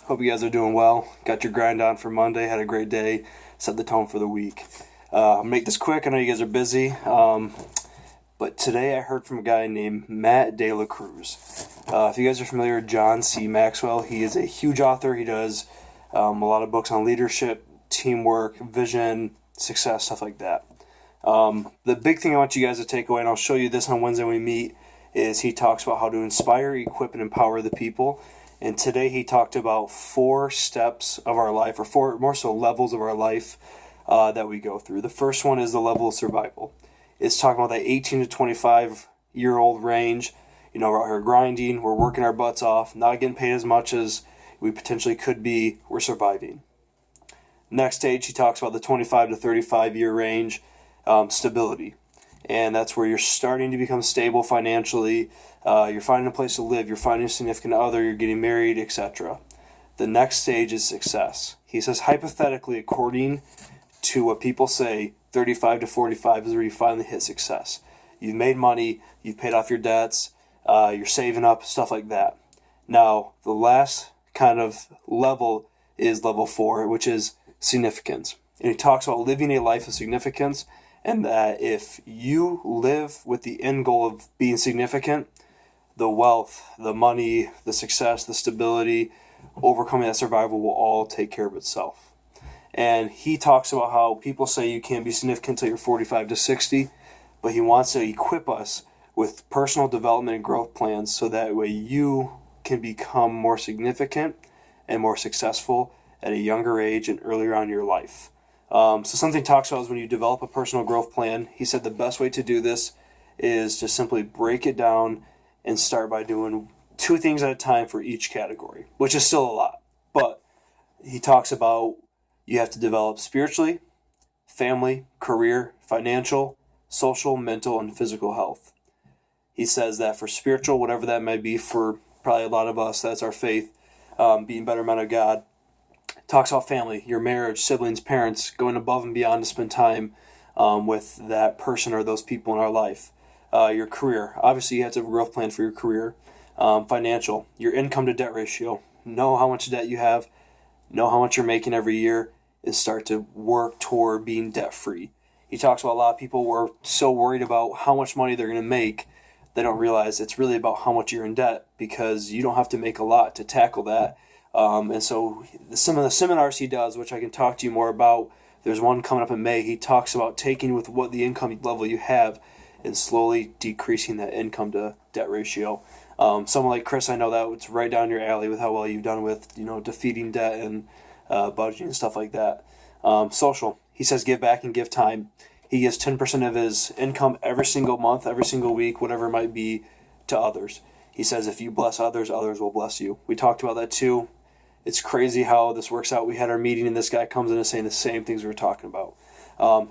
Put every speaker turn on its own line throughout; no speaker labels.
Hope you guys are doing well. Got your grind on for Monday. Had a great day. Set the tone for the week. I'll make this quick. I know you guys are busy. But today I heard from a guy named Matt De La Cruz. If you guys are familiar with John C. Maxwell, he is a huge author. He does a lot of books on leadership, teamwork, vision, success, stuff like that. The big thing I want you guys to take away, and I'll show you this on Wednesday when we meet, is he talks about how to inspire, equip, and empower the people. And today he talked about 4 steps of our life, or 4 more so levels of our life that we go through. The first one is the level of survival. It's talking about that 18 to 25-year-old range. You know, we're out here grinding, we're working our butts off, not getting paid as much as we potentially could be, we're surviving. Next stage, he talks about the 25 to 35-year range, stability. And that's where you're starting to become stable financially. You're finding a place to live. You're finding a significant other. You're getting married, etc. The next stage is success. He says, hypothetically, according to what people say, 35 to 45 is where you finally hit success. You've made money. You've paid off your debts. You're saving up, stuff like that. Now, the last kind of level is level 4, which is significance. And he talks about living a life of significance, and that if you live with the end goal of being significant, the wealth, the money, the success, the stability, overcoming that survival will all take care of itself. And he talks about how people say you can't be significant until you're 45 to 60, but he wants to equip us with personal development and growth plans so that way you can become more significant and more successful at a younger age and earlier on in your life. So something he talks about is when you develop a personal growth plan. He said the best way to do this is to simply break it down and start by doing 2 things at a time for each category, which is still a lot. But he talks about you have to develop spiritually, family, career, financial, social, mental, and physical health. He says that for spiritual, whatever that may be, for probably a lot of us, that's our faith, being better men of God. Talks about family, your marriage, siblings, parents, going above and beyond to spend time with that person or those people in our life. Your career, obviously you have to have a growth plan for your career. Financial, your income to debt ratio. Know how much debt you have, know how much you're making every year, and start to work toward being debt free. He talks about a lot of people who are so worried about how much money they're going to make, they don't realize it's really about how much you're in debt, because you don't have to make a lot to tackle that. And so some of the seminars he does, which I can talk to you more about, there's one coming up in May, he talks about taking with what the income level you have and slowly decreasing that income to debt ratio. Someone like Chris, I know that it's right down your alley with how well you've done with, defeating debt and budgeting and stuff like that. Social, he says give back and give time. He gives 10% of his income every single month, every single week, whatever it might be, to others. He says if you bless others, others will bless you. We talked about that too. It's crazy how this works out. We had our meeting and this guy comes in and saying the same things we were talking about.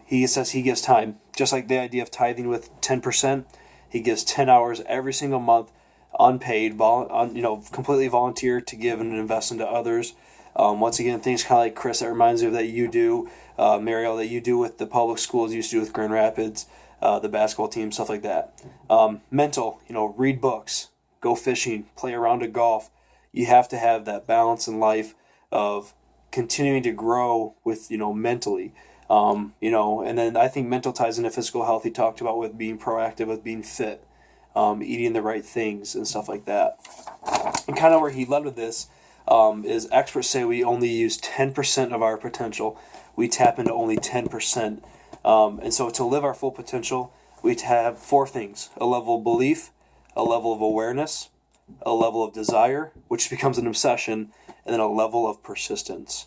He says he gives time. Just like the idea of tithing with 10%, he gives 10 hours every single month, unpaid, completely volunteer to give and invest into others. Once again, things kind of like Chris, that reminds me of that you do, Mariel, that you do with the public schools, you used to do with Grand Rapids, the basketball team, stuff like that. Mental, read books, go fishing, play a round of golf. You have to have that balance in life of continuing to grow with, mentally. And then I think mental ties into physical health. He talked about with being proactive, with being fit, eating the right things and stuff like that. And kind of where he led with this is experts say we only use 10% of our potential. We tap into only 10%. And so to live our full potential, we have 4 things: a level of belief, a level of awareness, a level of desire, which becomes an obsession, and then a level of persistence.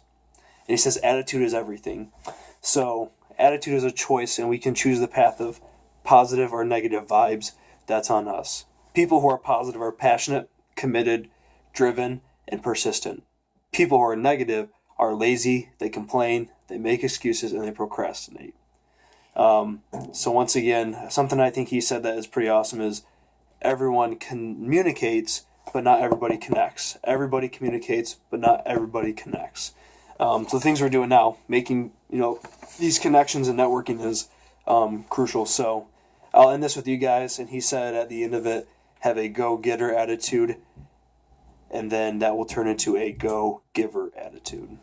And he says attitude is everything. So attitude is a choice, and we can choose the path of positive or negative vibes. That's on us. People who are positive are passionate, committed, driven, and persistent. People who are negative are lazy, they complain, they make excuses, and they procrastinate. So once again, something I think he said that is pretty awesome is everyone communicates, but not everybody connects. Everybody communicates, but not everybody connects. So the things we're doing now, making these connections and networking is crucial. So I'll end this with you guys. And he said at the end of it, have a go-getter attitude and then that will turn into a go-giver attitude.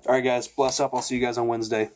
All right, guys, bless up. I'll see you guys on Wednesday.